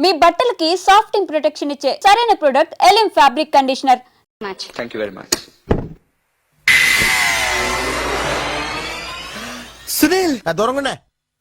మీ బట్టలకి సాఫ్టింగ్ ప్రొటెక్షన్ ఇచ్చే సరైన ప్రొడక్ట్ ఎలిమ్ fabric conditioner. Thank you very much. Sunil దూరంగా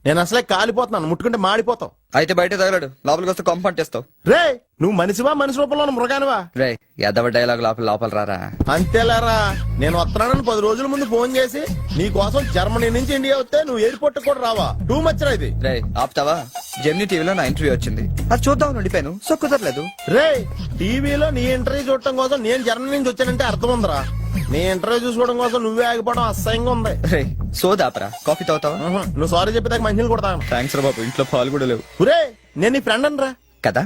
నేను అసలే కాలిపోతున్నాను, ముట్టుకుంటే మాడిపోతావు. అయితే బయట తగలడు, లోపలికి వస్తే కంపంటేస్తావు. రే నువ్వు మనిషివా మనిషి రూపంలో ఉన్న మృగానివా? రే ఎదవ డైలాగ్ లోపల రారా. అంతేలారా, నేను వస్తున్నానని 10 రోజుల ముందు ఫోన్ చేసి నీ కోసం జర్మనీ నుంచి ఇండియా వస్తే నువ్వు ఎయిర్పోర్ట్ కూడా రావా? టూ మచ్ రా ఇది. రే ఆపుతావా? జెమినీ టీవీలో నా ఇంటర్వ్యూ వచ్చింది, అది చూద్దాం ఉండిపోయాను. సో కుదరలేదు. రే టీవీలో నీ ఇంటర్వ్యూ చూడటం కోసం నేను జర్మనీ నుంచి వచ్చానంటే అర్థం ఉందిరా. నీ ఇంటర్వ్యూ చూసుకోవడం కోసం నువ్వే ఆగిపోవడం అసహ్యంగా ఉంది. రే సోదాపరా, కాఫీ తాగుతావా? నువ్వు సారీ చెప్పేదాకా మంచినీళ్ళు కొడతాను. థ్యాంక్స్ రా బాబు, ఇంట్లో పాలు కూడా లేవు. రే నేను నీ ఫ్రెండ్ అనరా. కదా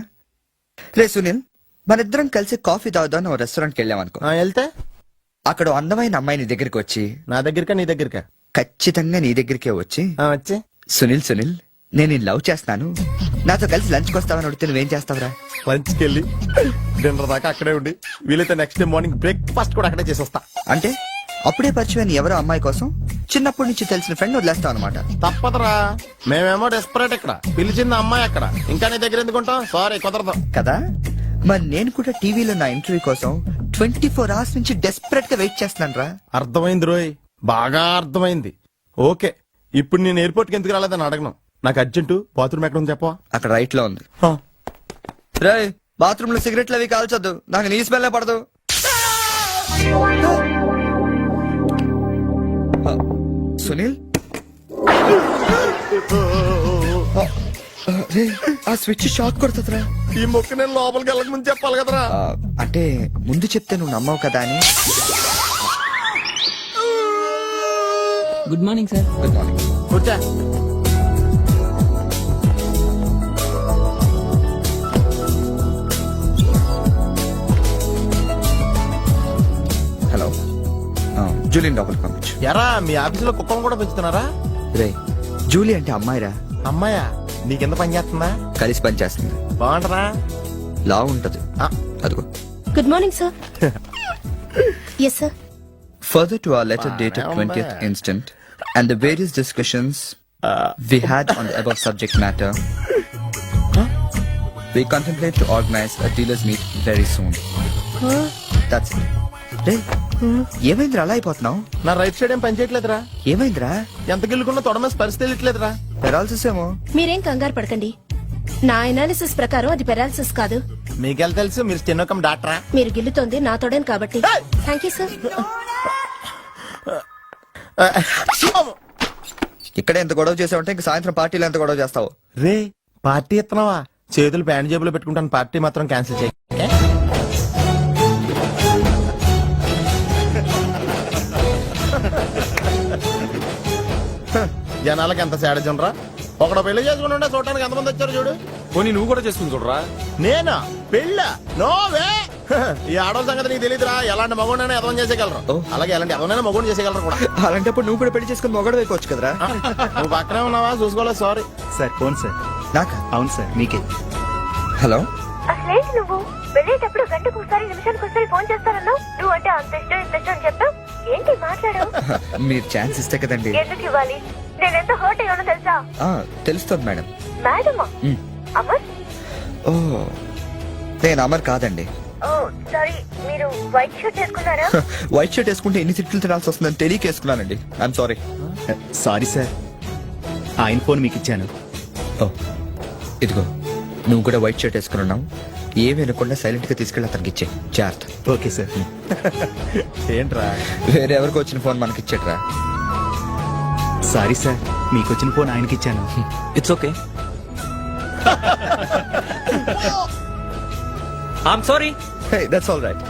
రే సునీల్, మనిద్దరం కలిసి కాఫీ తాగుదాం ఓ రెస్టారెంట్ కి వెళ్ళామనుకో. వెళ్తే అక్కడ అందమైన అమ్మాయి నీ దగ్గరికి వచ్చి, నా దగ్గరకా నీ దగ్గరకా? ఖచ్చితంగా నీ దగ్గరికే వచ్చి, వచ్చి సునీల్ నేను ఈ లవ్ చేస్తున్నాను, నాతో కలిసి లంచ్ వస్తావని అడిగితే నువ్వేం చేస్తావురా? లంచ్కి వెళ్ళి డిన్నర్ దాకా అక్కడే ఉండి వీలైతే నెక్స్ట్ డే మార్నింగ్ బ్రేక్ఫాస్ట్ కూడా అక్కడే చేసి వస్తా. అంటే అప్పుడే పరిచయం ఎవరో అమ్మాయి కోసం చిన్నప్పటి నుంచి తెలిసిన ఫ్రెండ్ వదిలేస్తావు అనమాట. తప్పదురా, మేమేమో డెస్పరేట్ ఇక్కడ, పిలిచింది అమ్మాయి అక్కడ, ఇంకా నీ దగ్గర ఎందుకుంటాం? సారీ కుదరదు కదా. మరి నేను కూడా టీవీలో నా ఇంటర్వ్యూ కోసం 24 hours నుంచి డెస్పరేట్ గా వెయిట్ చేస్తున్నాను రా. అర్థమైంది రోయ్, బాగా అర్థమైంది. ఓకే, ఇప్పుడు నేను ఎయిర్పోర్ట్ కి ఎందుకు రాలేదని అడగను. నాకు అర్జెంటు బాత్రూమ్ ఎక్కడ ఉంది చెప్పవా? అక్కడ రైట్ లో ఉంది. రే బాత్రూమ్ లో సిగరెట్లు అవి కాల్చొద్దు, నాకు నీ స్మెల్ పడదు. సునీల్ ఆ స్విచ్ షాక్ కొడుతుందిరా. ఈ మొక్క నేను లోపలికి వెళ్ళక ముందు చెప్పాలి కదరా. అంటే ముందు చెప్తే నువ్వు నమ్మవు కదా అని. Good morning sir. Good morning. కూర్చో. హలో, జూలియన్ లోపలికి పంపించు. ఎరా మీ ఆఫీసులో కుక్కను కూడా పెంచుతున్నారా? రే జూలీ అంటే అమ్మాయిరా. అమ్మాయా? నీ కింద పని చేస్తుందా? కలిసి పని చేస్తుంది. బాగుంటరా? లా ఉంటది. అదిగో. Good morning sir. Yes sir. Further to our letter dated 20th instant and the various discussions we had on the above subject matter, we contemplate to organize a dealers meet very soon. That's it. రే ఏమైందిరా అలా అయిపోతున్నావు? నా right side ఏం పని చేయట్లేదురా. ఏమైందిరా? ఎంత గిల్లుకున్నా తొడమే స్పర్శ తెలియట్లేదురా. Paralysis ఏమో. మీరేం కంగారు పడకండి, నా అనాలిసిస్ ప్రకారం అది పెరాలసిస్ కాదు. మీకెళ్ళ తెలుసు, మీరు స్టెనోకం డాక్టరా? మీరు గిల్లుతోంది నా తోడని కాబట్టి. Thank you sir. ఇక్కడ ఎంత గొడవ చేసావంటే ఇంక సాయంత్రం పార్టీలో ఎంత గొడవ చేస్తావు? రే పార్టీ ఇస్తున్నావా? చేతులు ప్యాంట్ జేబులో పెట్టుకుంటాను, పార్టీ మాత్రం క్యాన్సిల్ చేయ. జనాలకి ఎంత శాడజం రా. ఒకడు పెళ్లి చేసుకుంటుంటే చూడటానికి ఎంతమంది వచ్చారు చూడు. పోనీ నువ్వు కూడా చేసుకుని చూడరా. నేనా పెళ్ళ? నోవే. ఈ ఆడవాళ్ళ సంగతి నీకు తెలియదురా. ఎలాంటి మగోడైనా ఎదవం చేసేయగలరు, అలాగే ఎలాంటి ఎదవనైనా మగోడు చేసేయగలరు కూడా. అలాంటప్పుడు నువ్వు కూడా పెళ్లి చేసుకుని మొగడు వైపోవచ్చు కదరా. నువ్వు పక్కనే ఉన్నావా? చూసుకోలేదు. Sorry sir. Phone sir. నాకా? అవును సార్, మీకే. హలో. అసలేంటి నువ్వు వెళ్ళేటప్పుడు గంటకు ఒకసారి నిమిషానికి ఒకసారి ఫోన్ చేస్తానన్నావు. నువ్వు అంటే అంత ఇష్టం ఇంత ఇష్టం అని చెప్తావు. ఏంటి మాట్లాడావు? మీరు ఛాన్స్ ఇస్తే కదండి. ఎందుకు ఇవ్వాలి? నేను ఎంత హర్ట్ అయ్యానో తెలుసా? తెలుస్తుంది మేడం. మేడమా? అమర్? ఓ నేను అమర్ కాదండి. ఓ సారీ, మీరు వైట్ షర్ట్ వేసుకున్నారా? వైట్ షర్ట్ వేసుకుంటే ఎన్ని తిట్లు తినాల్సి వస్తుందని తెలియక వేసుకున్నానండి. I'm sorry. సారీ సార్, ఆయన ఫోన్ మీకు ఇచ్చాను. ఓ ఇదిగో, నువ్వు కూడా వైట్ షర్ట్ వేసుకున్నావు. ఏమి వినకుండా సైలెంట్ గా తీసుకెళ్ళి అతనికి ఇచ్చే జాగ్రత్త. Okay sir. ఏంట్రా? వేరే ఎవరికి వచ్చిన ఫోన్ మనకి ఇచ్చేట్రా. సారీ సార్, మీకు వచ్చిన ఫోన్ ఆయనకి ఇచ్చాను. It's okay. I'm sorry. That's all right.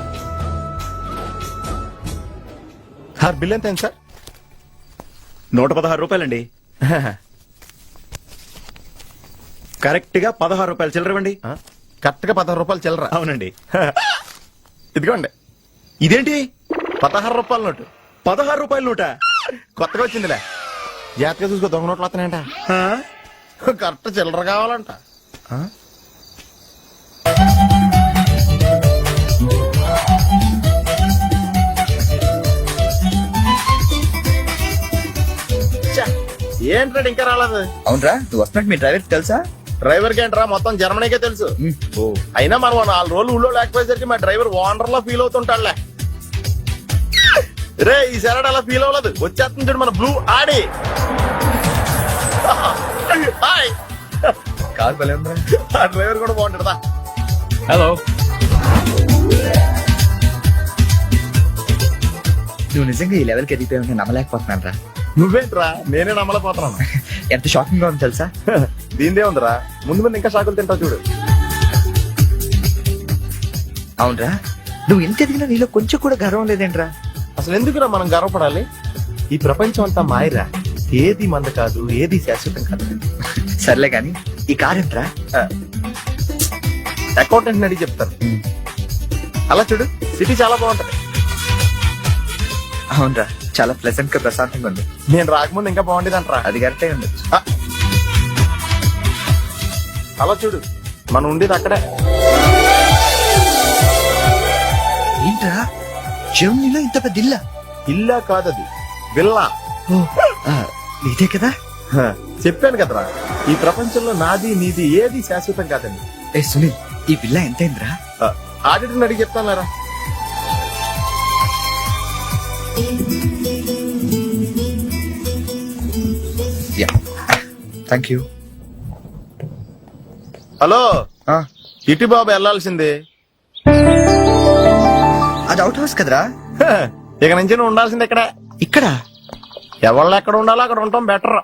Sir bill ఎంత సార్? 116 రూపాయలండి. కరెక్ట్ గా 16 రూపాయలు చిల్లరవండి. కరెక్ట్ గా 16 రూపాయలు చిల్లరా? అవునండి. ఇదిగోండి. ఇదేంటి 16 రూపాయల నోటు? 16 రూపాయల నోట? కొత్తగా వచ్చిందిలే. జాగ్రత్తగా చూసుకో, దొంగ నోట్లు వస్తున్నాయంట. కరెక్ట్ చిల్లర కావాలంట. ఏంట్రా ఇంకా రాలేదు? అవునరా, నువ్వు వస్తున్నట్టు మీ డ్రైవర్ తెలుసా? డ్రైవర్ కి ఏంట్రా మొత్తం జర్మనీకే తెలుసు. అయినా మనం 4 రోజులు ఊళ్ళో లేకపోయేసరికి మా డ్రైవర్ ఓనర్ లో ఫీల్ అవుతుంటాడులే. రే ఈ సరడ్ అలా ఫీల్ అవ్వలేదు, వచ్చేస్తుంది చూడు మన బ్లూ ఆడి. హాయ్. కార్ భలే ఉందిరా. ఆ డ్రైవర్ కూడా బాగుంటాడుదా. హలో. నువ్వు నిజంగా ఈ లెవెల్కి ఎదిగిపోయావు నమ్మలేకపోతున్నాను రా. నువ్వేంట్రా నేనే నమ్మలేకపోతున్నాను. ఎంత షాకింగ్ గా ఉంది తెలుసా? దీందే ఉందిరా, ముందు ముందు ఇంకా షాకులు తింటావు చూడు. అవునరా, నువ్వు ఎంత ఎదిగినా నీలో కొంచెం కూడా గర్వం లేదేంట్రా? అసలు ఎందుకురా మనం గర్వపడాలి? ఈ ప్రపంచం అంతా మాయరా, ఏది మంద కాదు, ఏది శాశ్వతం కాదు. సర్లే గాని ఈ కార్ ఎంట్రా? అకౌంటెంట్ అడిగి చెప్తారు. అలా చూడు, సిటీ చాలా బాగుంటది. అవునరా, చాలా ప్లెజెంట్ గా ప్రశాంతంగా ఉంది. నేను రాకముందు ఇంకా బాగుండేదంటరా. అది కరెక్టే ఉండొచ్చు. అలా చూడు, మనం ఉండేది అక్కడే. ఏంట్రా జర్మనీలో ఇంత పెద్ద ఇల్లా? ఇల్లా కాదది, విల్లా. ఇదే కదా? చెప్పాను కదరా, ఈ ప్రపంచంలో నాది నీది ఏది శాశ్వతం కాదండి. ఏ సునీల్, ఈ విల్లా ఎంతైందిరా? ఆడిటర్ అడిగి చెప్తాను లేరా. Yeah, thank you. హలో, ఇటు బాబు వెళ్ళాల్సిందే. అది అవుట్ హౌస్ కదరా? ఇక నుంచి నువ్వు ఉండాల్సింది ఇక్కడే. ఇక్కడ ఎవళ్ళు ఎక్కడ ఉండాలో అక్కడ ఉంటాం బెటర్.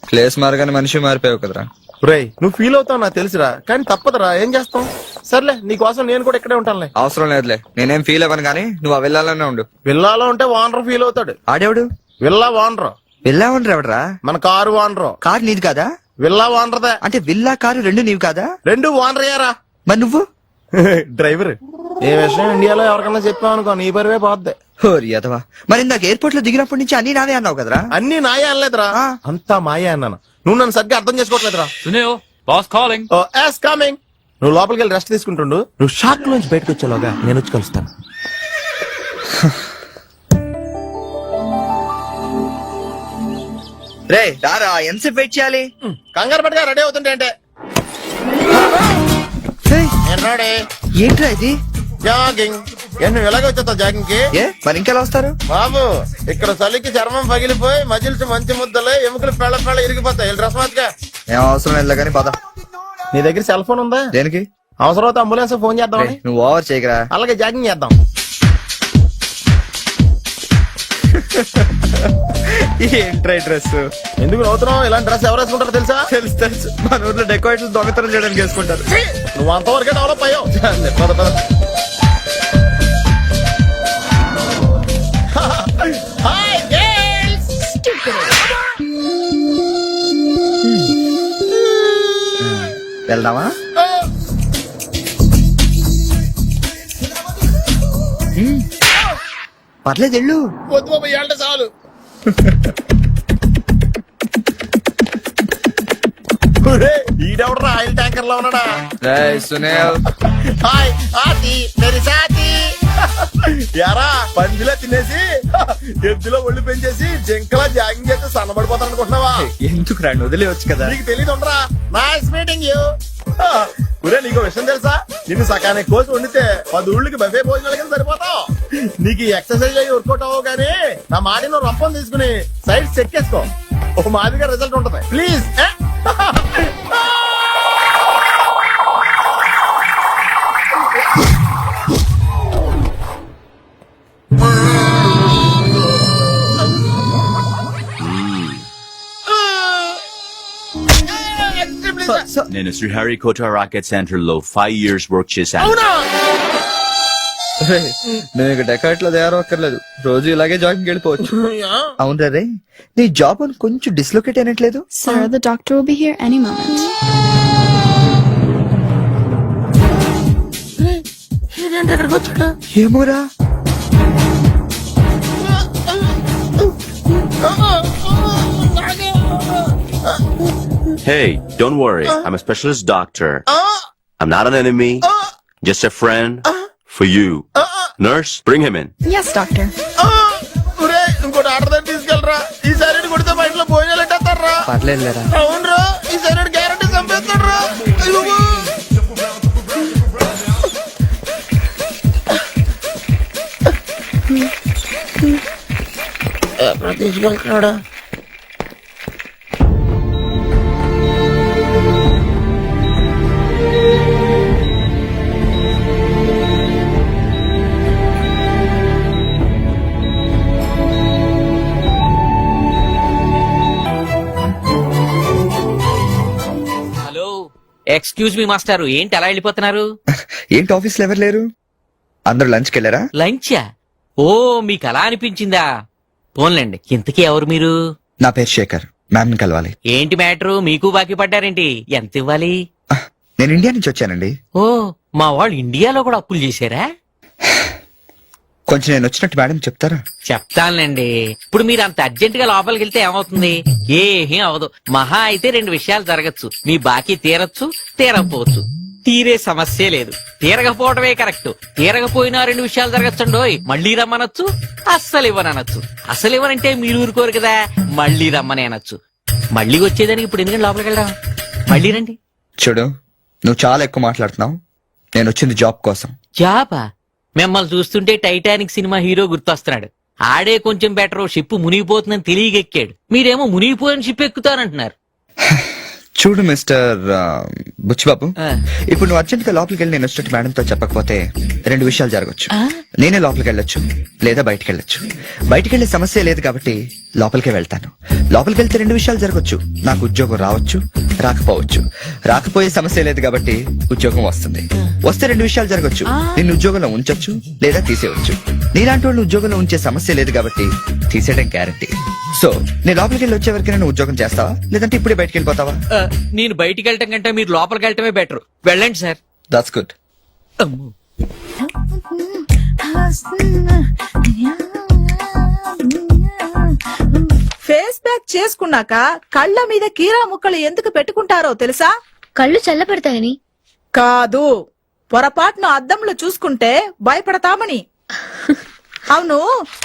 ప్లేస్ మారగానే మనిషి మారిపోయావు కదరా. రేయ్ నువ్వు ఫీల్ అవుతావు నాకు తెలుసురా, కానీ తప్పదురా, ఏం చేస్తాం. సర్లే నీకోసం నేను కూడా ఇక్కడే ఉంటానులే. అవసరం లేదులే, నేనేం ఫీల్ అవ్వను కానీ నువ్వు ఆ విల్లాలోనే ఉండు. విల్లాలో ఉంటే వానర్ ఫీల్ అవుతాడు. ఆడేవాడు? Villa owner. విల్లా ఓనర్ ఎవడరా? మన కారు వానరు. కారు నీది కాదా? విల్లా వానరదే. అంటే విల్లా కారు రెండు నీవి కాదా? రెండు వానర్ అయ్యారా. మరి నువ్వు? డ్రైవర్. ఏ విషయం ఇండియాలో ఎవరికన్నా చెప్పావనుకో నీ పరివే పోద్ది. హోరి అదవా, మరి ఇందాక ఎయిర్పోర్ట్ లో దిగినప్పటి నుంచి అన్ని నావే అన్నావు కదరా? అన్ని నాయే అనలేదురా, అంతా మాయే అన్నాను. నువ్వు నన్ను సరిగ్గా అర్థం చేసుకోవట్లేదురా. Sunil, boss calling. కమింగ్. నువ్వు లోపలికి వెళ్ళి రెస్ట్ తీసుకుంటుండు, నువ్వు షాక్ నుంచి బయటకు వచ్చేలోగా నేను వచ్చి కలుస్తాను. రే దారా, ఎంతసేపు వెయిట్ చేయాలి? కంగారు పట్టుగా రెడీ అవుతుంటే అంటే ఏంట్రా ఇది? జాగింగ్. నువ్వు ఎలాగ వచ్చేస్తావు జాగింగ్ కి? ఏ మరి ఇంకెలా వస్తారు బాబు? ఇక్కడ చలికి చర్మం పగిలిపోయి మజిల్స్ మంచి ముద్దలే, ఎముకలు పెళ్ళ పెళ్ళ ఇరిగిపోతాయి. డ్రెస్ మార్చుగా. ఏం అవసరం లేదు కానీ పద. నీ దగ్గర సెల్ ఫోన్ ఉందా? దేనికి? అవసరం అయితే అంబులెన్స్ ఫోన్ చేద్దామని. నువ్వు ఓవర్ చేయకరా. అలాగే జాగింగ్ చేద్దాం. ఏంట్రా డ్రెస్? ఎందుకు నవ్వుతున్నావు? ఇలాంటి డ్రెస్ ఎవరు వేసుకుంటారో తెలుసా? తెలుసు తెలుసు, మన ఊర్లో డెకరేషన్ దొంగతనం చేయడానికి వేసుకుంటారు. నువ్వు అంతవరకే డెవలప్ అయ్యావు. పద పద. వెళ్దామా? పర్లేదు వెళ్ళు. వద్దు బాబు, ఇవాళ చాలు. ఈడెవడరా ఆయిల్ ట్యాంకర్ లో ఉన్నాడా? సునీల్, హాయ్ ఆతి మేరీ సాతి. యారా పందిలా తినేసి ఎద్దులో ఒళ్ళు పెంచేసి జింకలా జాగింగ్ చేస్తే సన్నబడిపోతాను అనుకుంటున్నావా? ఎందుకు రండి, వదిలేవచ్చు కదా. నీకు తెలియదు ఉండరా. Nice meeting you. ఒరే నీకు విషయం తెలుసా? నిన్ను సకానికి కోసి వండితే 10 ఊళ్ళకి బఫే భోజనాలు కింద సరిపోతావు. నీకు ఎక్సర్సైజ్ అయ్యి వర్కౌట్ అవ్వవు కానీ నా మాడి నువ్వు రంపం తీసుకుని సైడ్ చెక్ చేసుకో, ఒక మాదిరిగా రిజల్ట్ ఉంటది. ప్లీజ్. నేను శ్రీహరికోట రాకెట్ సెంటర్ లో 5 years వర్క్ చేశాను. అవునా? నేను ఇక డెకాట్ లో తయారవక్కర్లేదు, రోజు ఇలాగే జాగింగ్ వెళ్ళిపోవచ్చు. అవును రే, నీ జాబ్ అని కొంచెం dislocate అయినట్లేదు? Sir, the doctor will be here any moment. ఏమోరా. Hey, don't worry. I'm a specialist doctor. I'm not an enemy. Just a friend for you. Nurse, bring him in. Yes, doctor. ఇంకోటి order దగ్గర తీసుకెళ్ళరా. ఈసారి కొడితే మా ఇంట్లో భోజనాలు ఎట్టేస్తారా? పర్లేదులేరా. అవునరా, ఈసారి గ్యారంటీ చంపేస్తాడు. తీసుకెళ్తున్నాడు. హలో, ఎక్స్క్యూజ్ మీ మాస్టారు, ఏంటి అలా వెళ్ళిపోతున్నారు? ఏంటి ఆఫీస్లో ఎవరు లేరు? అందరూ లంచ్కి వెళ్ళారా? లంచా? ఓ, మీకు అలా అనిపించిందా? పోన్లేండి, ఇంతకీ ఎవరు మీరు? నా పేరు శేఖర్, మ్యామ్ ని కలవాలి. ఏంటి మ్యాటరు, మీకు బాకీ పడ్డారేంటి? ఎంత ఇవ్వాలి? నేను ఇండియా నుంచి వచ్చానండి. ఓ, మా వాళ్ళు ఇండియాలో కూడా అప్పులు చేశారా? కొంచెం నేను వచ్చినట్టు మేడం చెప్తారా? చెప్తానులేండి. ఇప్పుడు మీరు అంత అర్జెంట్ గా లోపలికి వెళ్తే ఏమవుతుంది? ఏమీ అవదు. మహా అయితే 2 విషయాలు జరగచ్చు. మీ బాకీ తీరచ్చు, తీరకపోవచ్చు. తీరే సమస్య లేదు. తీరకపోవడమే కరెక్ట్. తీరకపోయినా 2 విషయాలు జరగచ్చండోయ్. మళ్ళీ రమ్మనొచ్చు, అస్సలు ఇవ్వనొచ్చు. అసలు ఇవ్వనంటే మీరు ఊరుకోరు కదా, మళ్ళీ రమ్మని అనొచ్చు. మళ్ళీ వచ్చేదానికి ఇప్పుడు ఎందుకంటే లోపలికి వెళ్దాం. మళ్ళీ రండి. చూడు, నువ్వు చాలా ఎక్కువ మాట్లాడుతున్నావు. నేను వచ్చింది జాబ్ కోసం. జాబా? మిమ్మల్ని చూస్తుంటే టైటానిక్ సినిమా హీరో గుర్తొస్తున్నాడు. ఆడే కొంచెం బెటర్, షిప్ మునిగిపోతుందని తెలియగెక్కాడు. మీరేమో మునిగిపోయిన షిప్ ఎక్కుతానంటున్నారు. చూడు మిస్టర్ బుచ్చిబాబు, ఆ. ఇప్పుడు నువ్వు అర్జెంట్ గా లోపలికి వెళ్ళి నేను వచ్చినట్టు మేడంతో చెప్పకపోతే 2 విషయాలు జరగచ్చు. ఆ? నేనే లోపలికి వెళ్ళొచ్చు, లేదా బయటికి వెళ్ళొచ్చు. బయటికి వెళ్ళే సమస్య లేదు కాబట్టి లోపలికే వెళ్తాను. లోపలికి వెళ్తే 2 విషయాలు జరగచ్చు. నాకు ఉద్యోగం రావచ్చు, రాకపోవచ్చు. రాకపోయే సమస్య లేదు కాబట్టి ఉద్యోగం వస్తుంది. వస్తే 2 విషయాలు జరగచ్చు. నిన్ను ఉద్యోగంలో ఉంచొచ్చు, లేదా తీసేయవచ్చు. నీలాంటి వాళ్ళు ఉద్యోగంలో ఉంచే సమస్య లేదు కాబట్టి తీసేయడం గ్యారంటీ. సో నేను లోపలికి వెళ్ళి వచ్చే వరకు నేను ఉద్యోగం చేస్తావా, లేదంటే ఇప్పుడే బయటికి వెళ్ళిపోతావా? నేను బయటికి వెళ్ళటం కంటే మీరు లోపలికి వెళ్ళటమే బెటర్. వెళ్ళండి sir. That's good. Face pack చేసుకున్నాక కళ్ళ మీద కీరా ముక్కలు ఎందుకు పెట్టుకుంటారో తెలుసా? కళ్ళు చల్లబడతాయని. కాదు, పొరపాటును అద్దంలో చూసుకుంటే భయపడతామని. అవును,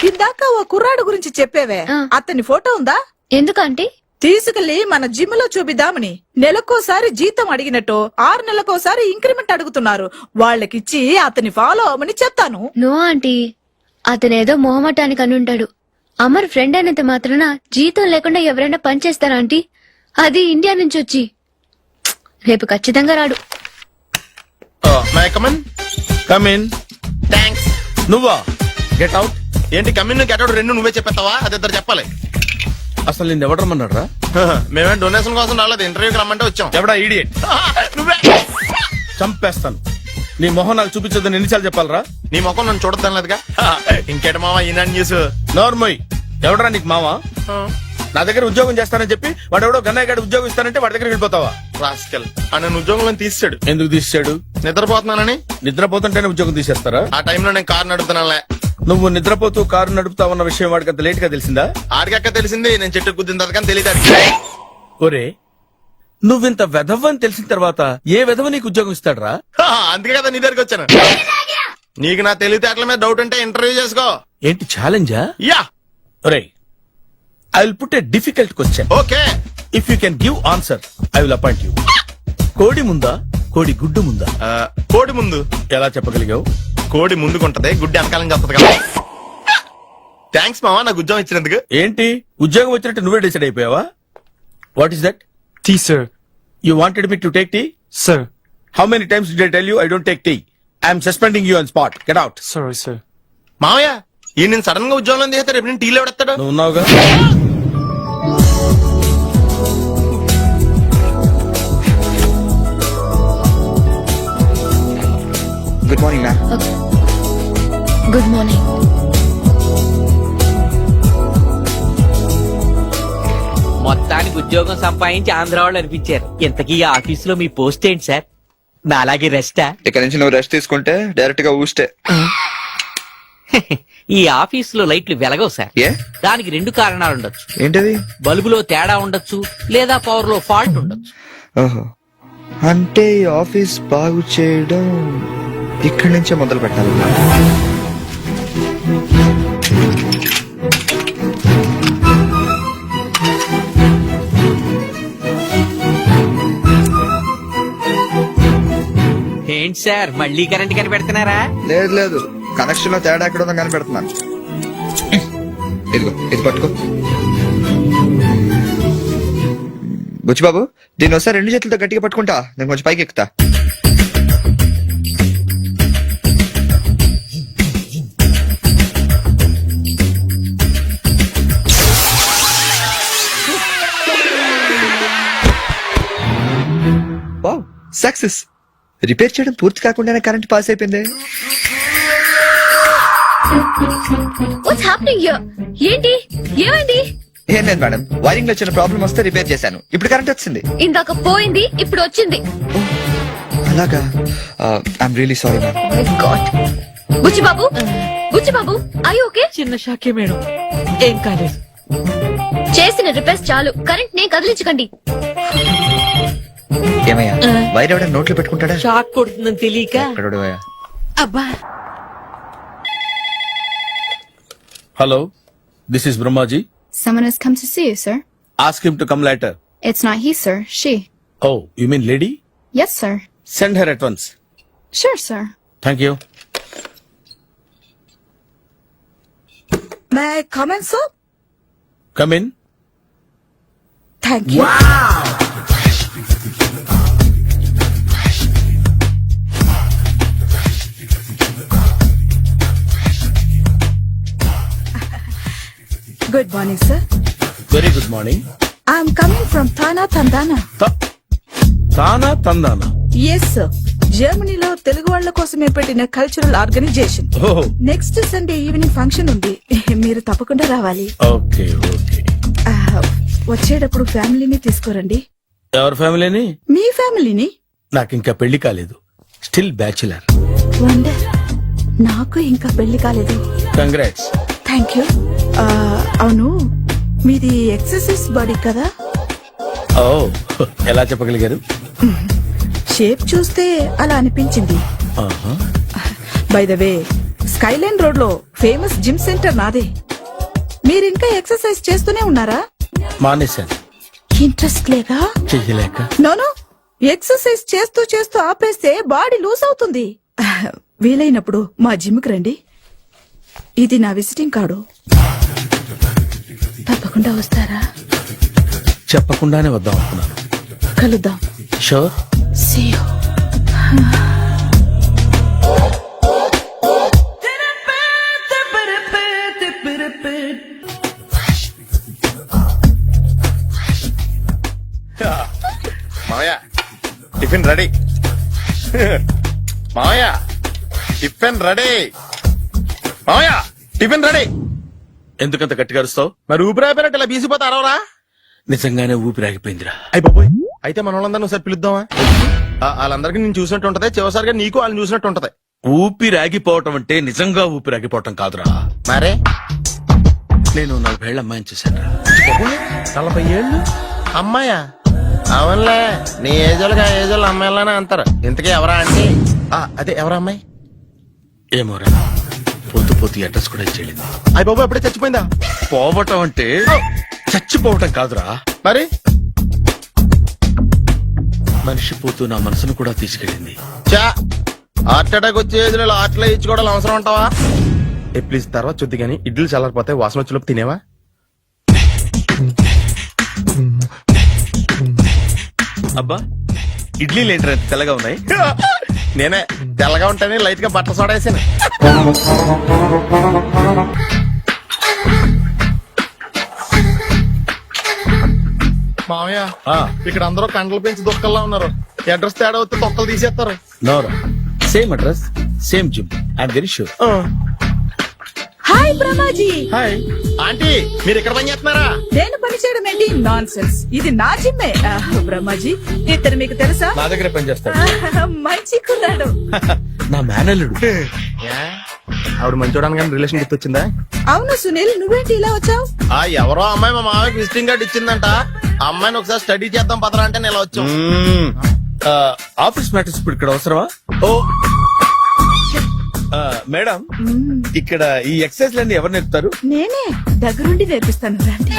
ఇందాక ఓ కుర్రాడు గురించి చెప్పేవే, ఆ. అతని ఫోటో ఉందా? ఎందుకంటే తీసుకెళ్లి మన జిమ్ లో చూపిద్దామని. నెలకోసారి జీతం అడిగినట్టు 6 నెలకోసారి ఇంక్రిమెంట్ అడుగుతున్నారు. వాళ్ళకిచ్చి అతని ఫాలో అవ్వమని చెప్తాను. నో ఆంటీ, అతనేదో మొహమాటానికి అనుంటాడు. అమర్ ఫ్రెండ్ అయినంత మాత్రాన జీతం లేకుండా ఎవరైనా పనిచేస్తారా ఆంటీ? అది ఇండియా నుంచి వచ్చి. రేపు ఖచ్చితంగా రాడు. కమిన్. థ్యాంక్స్. నువ్వా? Get out. ఏంటి కమిన్ గెట్ అవుట్ 2 నువ్వే చెప్పేస్తావా? అది ఇద్దరు చెప్పాలి. అసలు నేను ఎవరు రమ్మన్నాడు రా? మేమే డొనేషన్ కోసం రాలేదు, ఇంటర్వ్యూకి రమ్మంటే వచ్చాం. ఎవడా ఈడియట్? నువ్వే. చంపేస్తాను. నీ మొహం నాకు చూపించొద్దని ఎన్నిసార్లు చెప్పాలరా? నీ ముఖం నన్ను చూడద్దాం లేదుగా. ఇంకేట మావా ఈనాడు న్యూస్. నోర్మోయ్, ఎవడరా నీకు మావా? నా దగ్గర ఉద్యోగం చేస్తానని చెప్పి వాడెవడో గన్నయ్య గారి ఉద్యోగం ఇస్తానంటే వాడి దగ్గర వెళ్ళిపోతావా? రాస్కెల్. నన్ను ఉద్యోగంలో తీసాడు. ఎందుకు తీసాడు? నిద్రపోతున్నానని. నిద్రపోతుంటేనే ఉద్యోగం తీసేస్తారా? ఆ టైంలో నేను కారు నడుపుతున్నానులే. నువ్వు నిద్రపోతూ కారు నడుపుతావన్న విషయం వాడికి అంత లేట్ గా తెలిసిందా? ఆడికక్క తెలిసింది, నేను చెట్టు గుద్దిన తర్వాత కానీ తెలియదు. ఒరే, నువ్వింత వెధవని తెలిసిన తర్వాత ఏ వెధవ నీకు ఉద్యోగం ఇస్తాడరా? అందుకే కదా నీ దగ్గరికి వచ్చాను. నీకు నా తెలివితేటల మీద డౌట్ ఉంటే ఇంటర్వ్యూ చేసుకో. ఏంటి ఛాలెంజా? యా. ఒరే, I will put a difficult question. Okay. If you can give answer I will appoint you. కోడి ముందా, కోడి గుడ్డు ముందా? కోడి ముందు. ఎలా చెప్పగలిగావు? కోడి ముందుకుంటది, గుడ్డి వెనకాలం చేస్తుంది కదా. థ్యాంక్స్ మావా నాకు ఉద్యోగం ఇచ్చినందుకు. ఏంటి ఉద్యోగం వచ్చినట్టు నువ్వే డిసైడ్ అయిపోయావా? What is that? Tea, sir. You wanted me to take tea? Sir. How many times did I tell you I don't take tea? I am suspending you on spot. Get out. Sorry, sir. మావయ్య ఈ నేను sudden గా ఉద్యోగంలో తీస్తే రేపు నేను టీలో ఎవడెత్తాడు? నువ్వు ఉన్నావుగా. Good morning ma'am. Good morning. మొత్తానికి ఉద్యోగం సంపాదించి ఆంధ్ర వాళ్ళు అనిపించారు. ఇంతకీ ఈ ఆఫీసులో మీ పోస్ట్ ఏంటి సార్? నా అలాగే రెస్టా? ఇక్కడ నుంచి నువ్వు రెస్ట్ తీసుకుంటే డైరెక్ట్ గా ఊస్తే. ఈ ఆఫీసులో లైట్లు వెలగవు సార్. ఏ? దానికి 2 కారణాలు ఉండొచ్చు. ఏంటది? బల్బులో తేడా ఉండొచ్చు, లేదా పవర్ లో ఫాల్ట్ ఉండొచ్చు. ఓహో, అంటే ఈ ఆఫీస్ బాగు చేయడం ఇక్కడి నుంచే మొదలు పెట్టాలి. ఏంటి సార్ మళ్ళీ కరెంట్ కనిపెడుతున్నారా? లేదు లేదు, కనెక్షన్ లో తేడా ఎక్కడ ఉందో కనిపెడుతున్నాను. ఇదిగో ఇది పట్టుకో. బుచ్చిబాబు, దీన్ని ఒకసారి 2 చేతులతో గట్టిగా పట్టుకుంటా, నేను కొంచెం పైకి ఎక్కుతా. సక్సెస్. రిపేర్ చేయడం పూర్తి కాకుండానే కరెంట్ పాస్ అయిపోయింది. What's happening here? ఏంటి ఏమైంది? ఏం లేదు మేడం, వైరింగ్ లో చిన్న ప్రాబ్లం వస్తే రిపేర్ చేశాను, ఇప్పుడు కరెంట్ వచ్చింది. ఇందాక పోయింది, ఇప్పుడు వచ్చింది. అలాగా, I'm really sorry madam. My god. Buchibabu, Buchibabu, I okay? చిన్న షాకే మేడం, ఏం కాలేదు. చేసిన రిపేర్స్ చాలు, కరెంట్ నే కదిలించకండి. ఏమయ్యా, వైర్ ఎవడ నోట్లో పెట్టుకుంటాడా? షాక్ కొడుతుందని తెలియక. ఎక్కడోడవయ్యా? అబ్బా. Hello, this is Brahmaji. Someone has come to see you, sir. Ask him to come later. It's not he, sir. She. Oh, you mean lady? Yes, sir. Send her at once. Sure, sir. Thank you. May come in sir? Come in. Thank you. Good morning sir. Very good morning. I'm coming from Thana Thandana. Tana తందానా? Yes sir, జర్మనీలో తెలుగు వాళ్ళ కోసమే పెట్టిన cultural organisation. ఓహో, next Sunday evening function ఉంది, మీరు తప్పకుండా రావాలి. Okay okay. వచ్చేటప్పుడు ఫ్యామిలీని తీసుకురండి. ఎవరి ఫ్యామిలీని? మీ ఫ్యామిలీని. నాకు ఇంకా పెళ్లి కాలేదు, స్టిల్ బ్యాచులర్. వండర్, నాకు ఇంకా పెళ్లి కాలేదు. కంగ్రాట్స్. Thank you. అవును, మీది ఎక్సర్సైజ్ బాడీ కదా? ఓ, ఎలా చెప్పగలిగారు? షేప్ చూస్తే అలా అనిపించింది. ఆహా. By the way, Skyline road లో ఫేమస్ జిమ్ సెంటర్ నాదే. మీరు ఇంకా ఎక్సర్సైజ్ చేస్తూనే ఉన్నారా? మానేశాను, ఇంట్రెస్ట్ లేగా? చెయ్యలేక. నోను, ఎక్సర్సైజ్ చేస్తూ చేస్తూ ఆపేస్తే బాడీ లూజ్ అవుతుంది. వీలైనప్పుడు మా జిమ్ కి రండి. ఇది నా విజిటింగ్ కార్డు. తప్పకుండా వస్తారా? చెప్పకుండానే వద్దాం అనుకున్నాను. కలుద్దాం. షూర్. See you. మామయ్య, టిఫిన్ రెడీ. మామయ్య, టిఫిన్ రెడీ. మామయ్య, టిఫిన్ రెడీ. ఎందుకంత గట్టిగా అరుస్తావు? మరి ఊపిరి అయిపోయినట్టు ఇలా బీసిపోతే అరవరా? నిజంగానే ఊపిరాగిపోయిందిరా. అయ్యి బాబోయ్, అయితే మన వాళ్ళందరినీ ఒకసారి పిలుద్దామా? వాళ్ళందరికీ నేను చూసినట్టు ఉంటది, చివరిసారిగా నీకు వాళ్ళని చూసినట్టు ఉంటది. ఊపిరాగిపోవటం అంటే నిజంగా ఊపిరాగిపోవటం కాదురా. మరే నేను 40 ఏళ్ల అమ్మాయిని చూశాను. 40 ఏళ్ళు అమ్మాయా? అవునులే, నీ ఏజోళ్ళకి ఆ ఏజోళ్ళు అమ్మాయిలానే అంటారు. ఇంతకీ ఎవరా అంటే? అదే ఎవరా అమ్మాయి? ఏమోరా, పోతూ పోతూ అడ్రస్ కూడా ఇచ్చేళ్ళింది. అయ్యి బాబు, ఎప్పుడే చచ్చిపోయిందా? పోవటం అంటే చచ్చిపోవటం కాదురా, మరి మనిషి పోతూ నా మనసును కూడా తీసుకెళ్ళింది. చా, హార్ట్ అటాక్ వచ్చే ఏజ్లో హార్ట్లో ఇచ్చుకోవడం అవసరం ఉంటావా? ప్లీజ్ తర్వాత చూద్ది కానీ ఇడ్లు చల్లారిపోతే వాసన వచ్చేలోపు తినేవా? అబ్బా, ఇడ్లీలు ఏంటంటే తెల్లగా ఉన్నాయి? నేనే తెల్లగా ఉంటానే లైట్ గా బట్టలు సోడా వేసాను. మామయ్య, ఇక్కడ అందరూ కండలు పెంచి దుక్కల్లా ఉన్నారు. అడ్రస్ తేడా వస్తే తొక్కలు తీసేస్తారు. నోరా, same address, same gym. I'm very sure. Hi Brahmaji. Hi aunty, మీరు ఇక్కడ పని చేస్తున్నారా? నేను పని చేయడం ఏంటి? నాన్ సెన్స్, ఇది నా జిమ్మే. బ్రహ్మాజీ, ఇతను మీకు తెలుసా? నా దగ్గర పని చేస్తాడు. మంచి కుర్రాడు. నా మేనల్లుడు. ఆవిడ మంచి చూడడానికి రిలేషన్ గుర్తొచ్చిందా? అవును సునీల్, నువ్వేంటి ఇలా వచ్చావు? ఎవరో అమ్మాయి మా మామయ్యకి విజిటింగ్ కార్డు ఇచ్చిందంట. ఆ అమ్మాయిని ఒకసారి స్టడీ చేద్దాం పదరా అంటే నేను ఇలా వచ్చాం. ఆఫీస్ మ్యాటర్స్ ఇప్పుడు ఇక్కడ అవసరమా? ఓ మేడం, ఇక్కడ ఈ ఎక్సర్సైజ్ లన్నీ ఎవరు నేర్పుతారు? నేనే దగ్గరుండి నేర్పిస్తాను, రండి.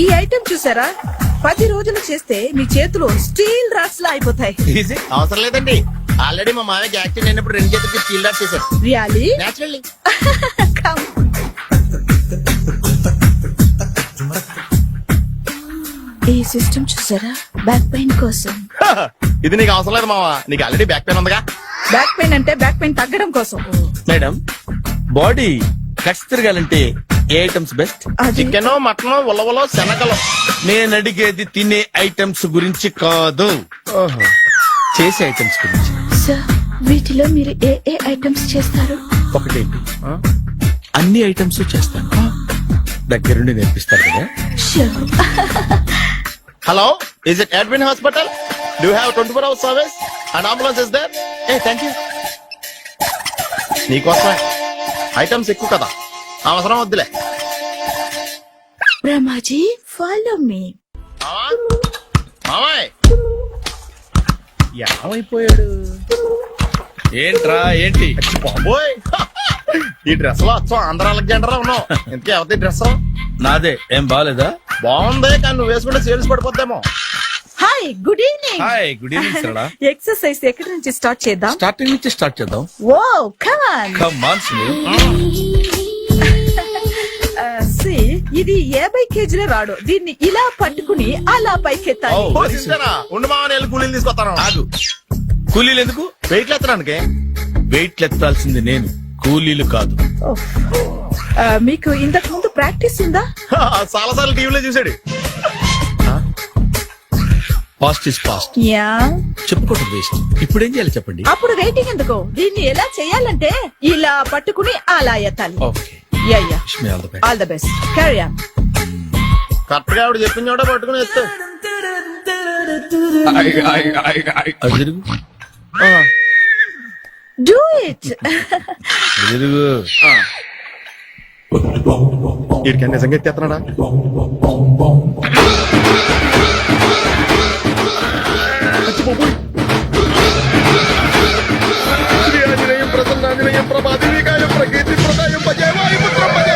ఈ ఐటెం చూసారా? 10 రోజులు చేస్తే మీ చేతులు స్టీల్ రాట్స్ లా అయిపోతాయి. ఈజీ. అవసరం లేదండి, ఆల్రెడీ మా మామయ్యకి యాక్సిడెంట్ అయినప్పుడు 2 చేతులకి స్టీల్ డాట్ చేశారు. Really naturally. ఈ సిస్టమ్ చూసారా, బ్యాక్ పెయిన్ కోసం. ఇది నీకు అవసరం లేదు మావా, నీకు ఆల్రెడీ బ్యాక్ పెయిన్ ఉందిగా. బ్యాక్ పెయిన్ అంటే బ్యాక్ పెయిన్ తగ్గడం కోసం. మేడం, బాడీ కట్స్ తిరగాలంటే ఏ ఐటమ్స్ బెస్ట్? అది చికెన్, మటన్, ఉలవలో, శనగలు. నేను అడిగేది తినే ఐటమ్స్ గురించి కాదు, చేసే ఐటమ్స్ గురించి. సార్, వీటిలో మీరు ఏ ఏ ఐటమ్స్ చేస్తారు? ఒకటేంటి, అన్ని ఐటమ్స్ చేస్తాను. దగ్గరుండి నేర్పిస్తారు కదా. Sure. Hello, is it admin hospital? Do have 24 hours service and ambulance is there? ఏ థ్యాంక్ యూ. నీకోసమే ఐటమ్స్ ఎక్కువ కదా, అవసరం వద్దులే. Brahmaji, follow me. మామాయ్ ఏమైపోయాడు? ఏంట్రా ఏంటి? బాబోయ్, ఈ డ్రెస్ లో వచ్చాం ఆంధ్ర అలెగ్జాండర్ లో ఉన్నావు. ఇంతకీ ఎవరి డ్రెస్? నాదే. ఏం బాగాలేదా? బాగుంది, కానీ నువ్వు వేసుకుంటే సేల్స్ పడిపోద్దేమో. Hi, good evening. Hi, good evening Sarala. Exercise ఎక్కడి నుంచి స్టార్ట్ చేద్దాం? స్టార్టింగ్ నుంచి స్టార్ట్ చేద్దాం. Oh come on. Come on Sunil. ఇది 50 కేజీల రాడు. దీన్ని ఇలా పట్టుకుని అలా పైకెత్తాలి. Oh. ఓ, చూసారా? ఉండు మామని వెళ్ళి కూలీలు తీసుకొస్తాను. ఆగు. కూలీలు ఎందుకు? వెయిట్ ఎత్తడానికి. వెయిట్ ఎత్తాల్సింది నేను, కూలీలు కాదు. మీకు ఇంతకు ముందు ప్రాక్టీస్ ఉందా? చాలా సార్లు టీవీలో చూసాడు. Past is past. యా. చెప్పుకోవడం వేస్ట్. ఇప్పుడు ఏం చేయాలి చెప్పండి. అప్పుడు వెయిటింగ్ ఎందుకు? దీన్ని ఎలా చేయాలంటే ఇలా పట్టుకుని అలా ఎత్తాలి. Okay, ya ya. All the best. Carry on. Correct గా ఆవిడ చెప్పిన చోట పట్టుకుని ఎత్తు. అటు తిరుగు. Do it. అటు తిరుగు. వీడికి నిజంగా ఎత్తేస్తున్నాడా? శ్రీ ఆంజనేయం ప్రసన్నాంజనేయం ప్రభాదివికాయం ప్రకీర్తి ప్రదాయం భజే వాయుపుత్రం భజే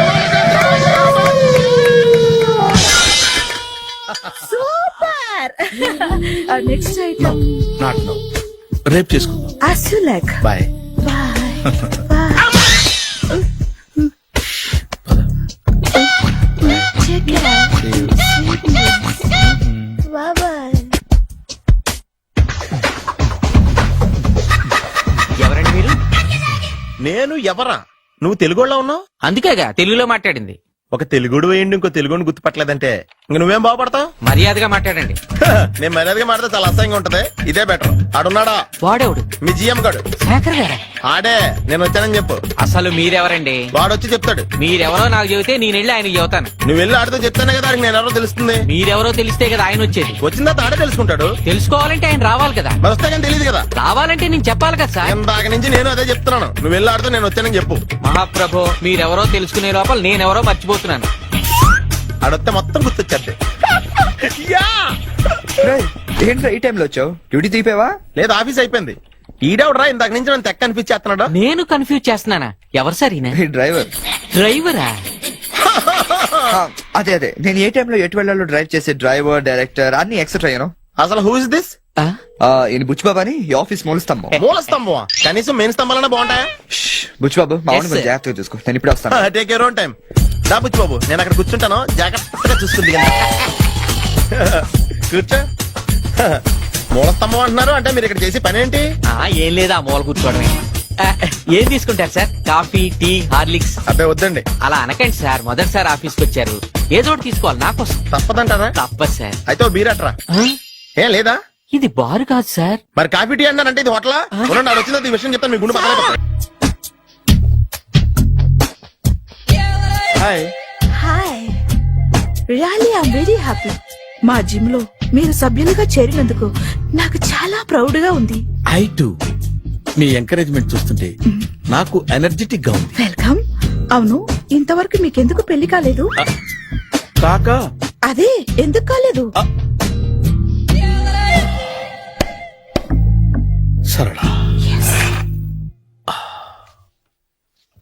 super. Next item not now, రేపు చేసుకుందాం. as you like. Bye. Check it out. Bye bye. ఎవరండి మీరు? నేను ఎవరా? నువ్వు తెలుగులో ఉన్నావు. అందుకేగా తెలుగులో మాట్లాడింది. ఒక తెలుగుడు వేయండి, ఇంకో తెలుగుని గుర్తుపట్టలేదంటే ఇంక నువ్వేం బాగుపడతావు? మర్యాదగా మాట్లాడండి. నేను మర్యాదగా మాడితే చాలా అసహ్యంగా ఉంటది. ఇదే బెటర్. ఆడున్నాడా? వాడేవుడు? మీ జిఎం గాడు. శేఖర్ గారా? ఆడే. నేను వచ్చానని చెప్పు. అసలు మీరెవరండి? వాడొచ్చి చెప్తాడు. మీరెవరో నాకు చెబితే నేను వెళ్ళి ఆయనకి చెబుతాను. నువ్వు వెళ్ళి ఆడితో చెప్తానే కదా ఆయనకి నేను ఎవరో తెలుస్తుంది. మీరెవరో తెలిస్తే కదా ఆయన వచ్చేది. వచ్చిందా ఆడే తెలుసుకుంటాడు. తెలుసుకోవాలంటే ఆయన రావాలి కదా. మరి వస్తే కానీ తెలియదు కదా. రావాలంటే నేను చెప్పాలి కదా సార్. ఇందాక నుంచి నేను అదే చెప్తున్నాను. నువ్వు వెళ్ళి ఆడితో నేను వచ్చానని చెప్పు. మహాప్రభు, మీరెవరో తెలుసుకునే లోపల నేనెవరో మర్చిపోతున్నాను. ఆడొస్తే మొత్తం గుర్తొచ్చేద్ది. ఏంట్రా ఈ టైంలో వచ్చావు? డ్యూటీ తీపేవా? లేదు, ఆఫీస్ అయిపోయింది. ఈడవడరా ఇందాక నుంచి నన్ను తెక్క అనిపించేస్తున్నాడు. నేను కన్ఫ్యూజ్ చేస్తున్నానా? ఎవరు సార్ ఈయన? ఈ డ్రైవర్. డ్రైవరా? అదే అదే, నేను ఏ టైంలో ఎటు వెళ్ళాలో డ్రైవ్ చేసే డ్రైవర్, డైరెక్టర్ అన్ని ఎక్సెట్రా యూనో. అసలు హూ ఇస్ దిస్? ఈయన బుచ్చిబాబు అని ఈ ఆఫీస్ మూల స్తంభం. మూల స్తంభం? కనీసం మెయిన్ స్తంభాలన్నా బాగుంటాయా? బుచ్చిబాబు మా Yes, sir. జాగ్రత్తగా చూసుకో, నేను ఇప్పుడు వస్తాను. Take your own time. దా బుచ్చి బాబు, నేను అక్కడ కూర్చుంటాను, జాగ్రత్తగా చూస్తుంది. కూర్చో. మూల స్తంభం అంటున్నారు అంటే మీరు ఇక్కడ చేసే పని ఏంటి? ఏం లేదా, మూల కూర్చోవడమే. ఏం తీసుకుంటారు సార్? Coffee, tea, Horlicks? అబ్బాయి వద్దండి. అలా అనకండి సార్, మొదటిసారి ఆఫీస్కి వచ్చారు. ఏదో ఒకటి తీసుకోవాలి నాకోసం. తప్పదంటారా? తప్పదు సార్. అయితే ఓ బీర్ అట్రా. ఏం లేదా? ఇది బారు కాదు సార్. మరి కాఫీ టీ అన్నారంటే ఇది హోటలా? ఉండండి, ఆడ వచ్చిందో ఈ విషయం చెప్తాను, మీ గుండె పక్కన. Hi. Hi. Really I'm very happy. మా జిమ్ లో మీరు సభ్యులుగా చేరినందుకు నాకు చాలా ప్రౌడ్ గా ఉంది. I to. మీ ఎంకరేజ్మెంట్ చూస్తుంటే నాకు ఎనర్జెటిక్ గా ఉంది. వెల్కమ్. అవును, ఇంతవరకు మీకెందుకు పెళ్లి కాలేదు? కాకా అదే ఎందుకు కాలేదు? సరళ,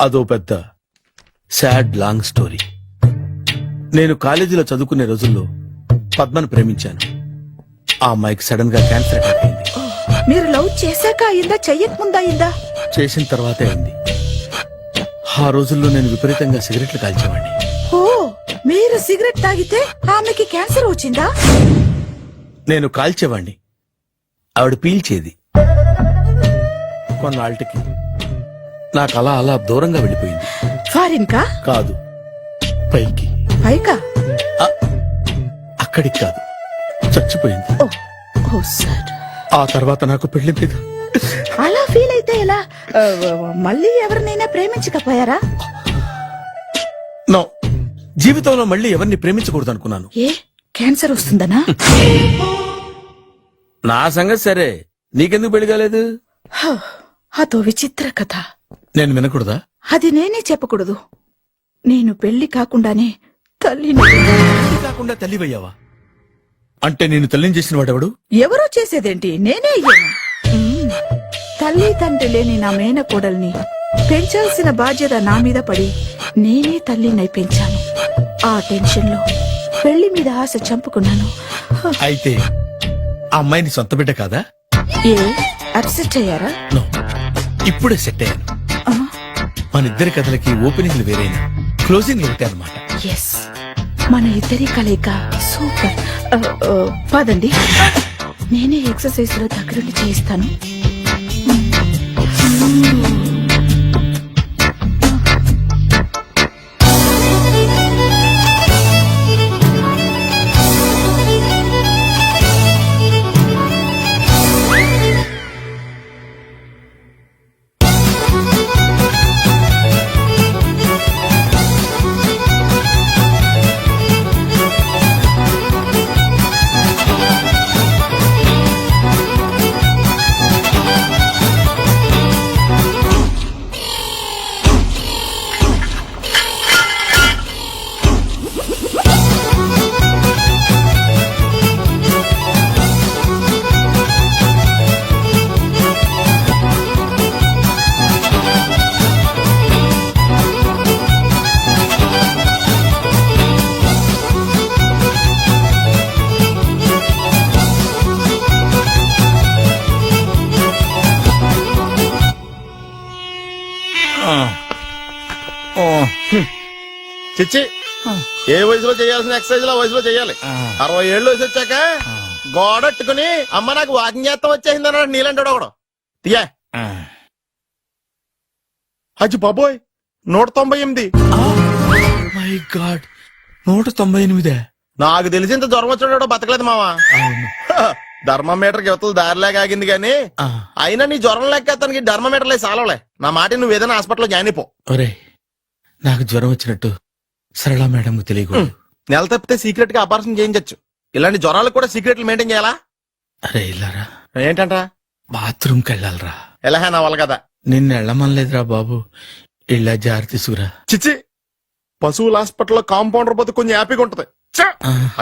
అదో పెద్ద సాడ్ లాంగ్ స్టోరీ. నేను కాలేజీలో చదువుకునే రోజుల్లో పద్మను ప్రేమించాను. ఆ అమ్మాయికి సడన్ గా క్యాన్సర్ అటాక్ అయింది. మీరు లవ్ చేశాక అయిందా చెయ్యక ముందా అయిందా? చేసిన తర్వాతే అయింది. ఆ రోజుల్లో నేను విపరీతంగా సిగరెట్లు కాల్చేవాడిని. ఓ, మీరు సిగరెట్ తాగితే ఆమెకి క్యాన్సర్ వచ్చిందా? నేను కాల్చేవాణ్ణి, ఆవిడ పీల్చేది. కొన్నాళ్ళకి నాకు అలా అలా దూరంగా వెళ్ళిపోయింది. ఫారిన్ కా? కాదు, పైకి. పైకా? అక్కడికి కాదు, చచ్చిపోయింది. ఓ సార్. ఆ తర్వాత నాకు పెళ్లి మీద అలా ఫీల్ అయితే ఎలా? మళ్ళీ ఎవరినైనా ప్రేమించకపోయారా? నో, జీవితంలో మళ్ళీ ఎవరిని ప్రేమించకూడదు అనుకున్నాను. ఏ, క్యాన్సర్ వస్తుందనా? నా సంగతి సరే, నీకెందుకు పెళ్లి కాలేదు? అదో విచిత్ర కథ. నేను వినకూడదా? అది నేనే చెప్పకూడదు. నేను పెళ్లి కాకుండానే తల్లిని. పెళ్లి కాకుండా తల్లివయ్యావా? అంటే నేను తల్లిని చేసిన వాడెవడు? ఎవరో చేసేదేంటి, నేనే అయ్యాను. తల్లి తండ్రి లేని నా మేనకోడల్ని పెంచాల్సిన బాధ్యత నా మీద పడి నేనే తల్లినై పెంచాను. ఆ టెన్షన్ లో పెళ్లి మీద ఆశ చంపుకున్నాను. అయితే ఆ అమ్మాయిని సొంత బిడ్డ కాదా? ఏ, అప్సెట్ అయ్యారా? నో, ఇప్పుడే సెట్ అయ్యాను. మన ఇద్దరి కథలకి ఓపెనింగ్లు వేరైనా క్లోజింగ్ ఒకటే అన్నమాట. ఎస్, మన ఇద్దరి కలయిక సూపర్. పదండి, నేనే ఎక్సర్సైజ్ లో దగ్గరుండి చేయిస్తాను. చిచ్చి, ఏ వయసులో చేయాల్సిన ఎక్సర్సైజ్ లో వయసులో చేయాలి. 60 ఏళ్ళు వయసు వచ్చాక గోడట్టుకుని అమ్మ నాకు వాకింగ్ చేస్తాం వచ్చేసింది అన్నాడు నీలంటాడు ఒకడు. తీయా అచ్చి బాబోయ్, 198. My God, 198. నాకు తెలిసి ఇంత జ్వరం వచ్చాడో బతకలేదు మావా. ధర్మమీటర్ యువతలు దారిలాగా ఆగింది గాని అయినా నీ జ్వరం లెక్క అతనికి ధర్మమీటర్లే సాలవలే. నా మాట నువ్వు ఏదైనా హాస్పిటల్లో జాయిన్ అయిపో. ఒరే, నాకు జ్వరం వచ్చినట్టు సరళ మేడం తెలియకూడదు. నెల తప్పితే సీక్రెట్ గా ఆపరేషన్ చేయించచ్చు. ఇలాంటి జ్వరాలకు కూడా సీక్రెట్లు మెయింటైన్ చేయాలా? అరే ఇల్లారా, ఏంటంట? బాత్రూమ్ కెళ్ళాలరా. ఎలా నా వాళ్ళ కదా. నిన్ను వెళ్ళమనలేదురా బాబు, ఇళ్ళ జారి తీసుకురా. చిచ్చి, పశువుల హాస్పిటల్లో కాంపౌండర్ పోతే కొంచెం హ్యాపీగా ఉంటది.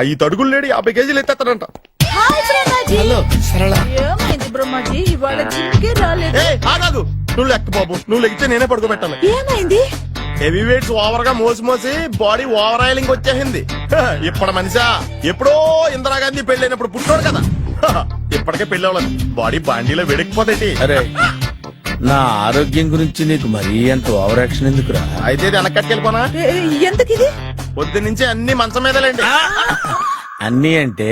5 అడుగులు లేడి 50 కేజీలు ఎత్తేస్తాడంట. హలో సరళ. ఏమైంది బ్రహ్మాజీ, ఇవాళ జిమ్కే రాలేదు? ఆగాదు, నువ్వు లెక్క బాబు, నువ్వు లెక్కితే నేనే పడుకోబెట్టాలి. ఏమైంది? హెవీ వెయిట్స్ ఓవర్ గా మోసి మోసి బాడీ ఓవర్ ఆయిలింగ్ వచ్చేసింది. ఇప్పుడు మనిషా ఎప్పుడో ఇందిరాగాంధీ పెళ్ళైనప్పుడు పుట్టాడు కదా, ఇప్పటికే పెళ్లి అవ్వలేదు. బాడీ బాండీలో వెడికిపోతాయి. అరే, నా ఆరోగ్యం గురించి నీకు మరీ అంత ఓవర్ యాక్షన్ ఎందుకురా? అయితే ఇది వెనక్కట్టుకెళ్ళిపోనా? ఎందుకిది? పొద్దు నుంచి అన్ని మంచం మీదలేండి. అన్ని అంటే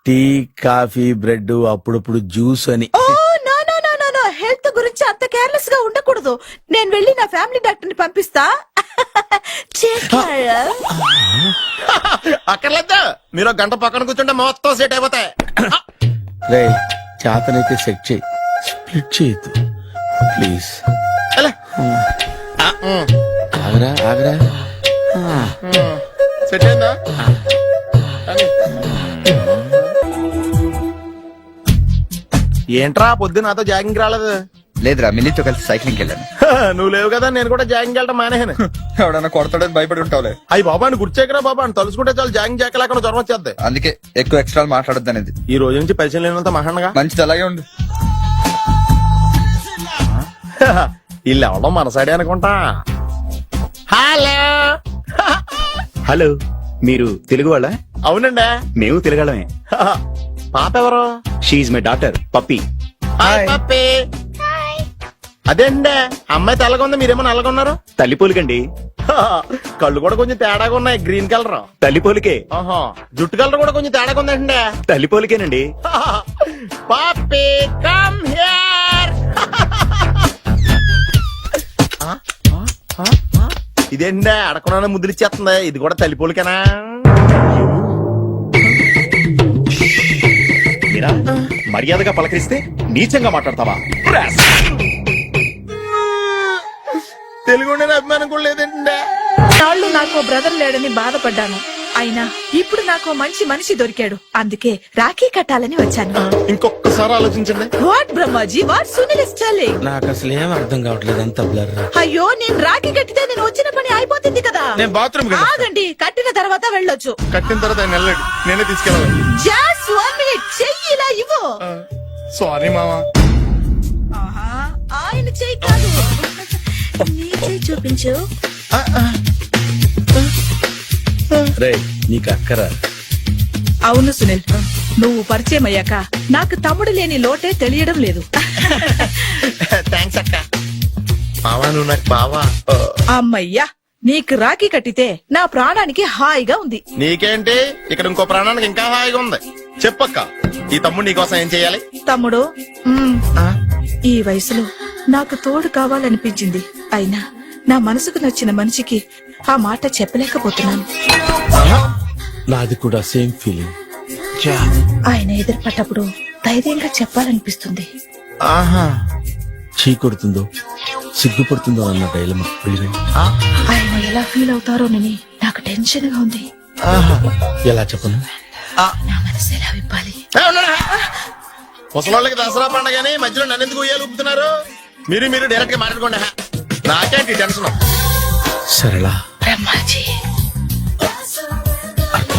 టీ, కాఫీ, బ్రెడ్, అప్పుడప్పుడు జ్యూస్ అని. Oh no no no no no, health గురించి అంత కేర్లెస్ గా ఉండకూడదు. నేను వెళ్ళి నా ఫ్యామిలీ డాక్టర్ ని పంపిస్తా. అక్కర్లేదు, మీరు 1 గంట పక్కన కూర్చుంటే మొత్తం సెట్ అయిపోతాయి. రే, చేతనైతే సెట్ చేయి, స్ప్లిట్ చేయొద్దు ప్లీజ్. ఆగరా ఆగరా. సెట్ అయిందా? ఏంట్రా పొద్దు నాతో జాగింగ్ రాలేదు? లేదురా, మిల్లీతో కలిసి సైక్లింగ్ వెళ్ళాను. నువ్వు లేవు కదా, నేను కూడా జాగింగ్ వెళ్ళడం మానేహాను. ఎవడన్నా కొడతాడని భయపడి ఉంటావులే. అయ్యి బాబా, అని గుర్చేకరా బాబా, అని తలుసుకుంటే చాలు జాగింగ్ చేయలేకుండా జ్వరం వచ్చేద్ది. అందుకే ఎక్కువ ఎక్స్ట్రా మాట్లాడద్దు అనేది. ఈ రోజు నుంచి పరిచయం లేనంత మహాన్నగా మంచిది, అలాగే ఉండు. వీళ్ళు ఎవడం మన సైడే అనుకుంటా. హలో హలో, మీరు తెలుగు వాళ్ళ? అవునండి. మేము తిరగలమే. పాప ఎవరు? She's my daughter Pappi. Hi Pappi. అదేండి అమ్మాయి తెల్లగా ఉంది, మీరేమో నల్లగా ఉన్నారు. తల్లిపోలికండి. కళ్ళు కూడా కొంచెం తేడాగా ఉన్నాయి, గ్రీన్ కలర్. తల్లిపోలికే. ఆహా, జుట్టు కలర్ కూడా కొంచెం తేడాగా ఉందండి. తల్లిపోలికేనండి. పప్పి కమ్ హియర్. ఇదేంటి అడగకుండా ముద్రిచ్చేస్తుంది, ఇది కూడా తల్లిపోలికేనా? మీరా మర్యాదగా పలకరిస్తే నీచంగా మాట్లాడతావా? తెలుగు అభిమానం కూడా లేదండి. నాళ్ళు నాకు బ్రదర్ లేడని బాధపడ్డాను. అయినా ఇప్పుడు నాకు మంచి మనిషి దొరికాడు, అందుకే రాఖీ కట్టాలని వచ్చాను. ఇంకొకసారి ఆలోచించండి. What Brahmaji, what Sunil is telling? నాకు అసలు ఏం అర్థం కావట్లేదు, అంత బ్లర్. అయ్యో, నేను రాఖీ కట్టితే నేను వచ్చిన పని అయిపోతుంది కదా. నేను బాత్రూమ్ ఆగండి, కట్టిన తర్వాత వెళ్ళొచ్చు. కట్టిన తర్వాత ఆయన వెళ్ళాడు, నేనే తీసుకెళ్ళాలి. జస్ట్ 1 minute, చెయ్యి ఇలా ఇవ్వు. సారీ మామా. ఆహా, ఆయన చెయ్యి కాదు, నీ చెయ్యి చూపించు. రే నీకు అక్కరా? అవును సునీల్, నువ్వు పరిచయం అయ్యాక నాకు తమ్ముడు లేని లోటే తెలియడం లేదు. థ్యాంక్స్ అక్క. మావా నువ్వు నాకు బావా. అమ్మయ్యా, నీకు రాఖీ కట్టితే నా ప్రాణానికి హాయిగా ఉంది. నీకేంటి, ఇక్కడ ఇంకో ప్రాణానికి ఇంకా హాయిగా ఉంది. చెప్పక్క, ఈ తమ్ముడు నీకోసం ఏం చెయ్యాలి? తమ్ముడు, ఈ వయసులో నాకు తోడు కావాలనిపించింది. అయినా నా మనసుకు నచ్చిన మనిషికి ఆ మాట చెప్పలేకపోతున్నాను. నాది కూడా సేమ్ ఫీలింగ్. ఆయన ఎదురుపడ్డప్పుడు ధైర్యంగా చెప్పాలనిపిస్తుంది. ఆహా, చీ కొడుతుందో సిగ్గుపడుతుందో అన్న డైలమా. ఆయన ఎలా ఫీల్ అవుతారోనని నాకు టెన్షన్ గా ఉంది. ఎలా చెప్పను? నా మనసు ఎలా విప్పాలి? ముసలోళ్ళకి దసరా పండగని మధ్యలో నన్ను ఎందుకు ఉయ్యాలు ఊపుతున్నారు? మీరు డైరెక్ట్ గా మాట్లాడుకోండి, నాకేంటి టెన్షన్. సరళ, బ్రహ్మాజీ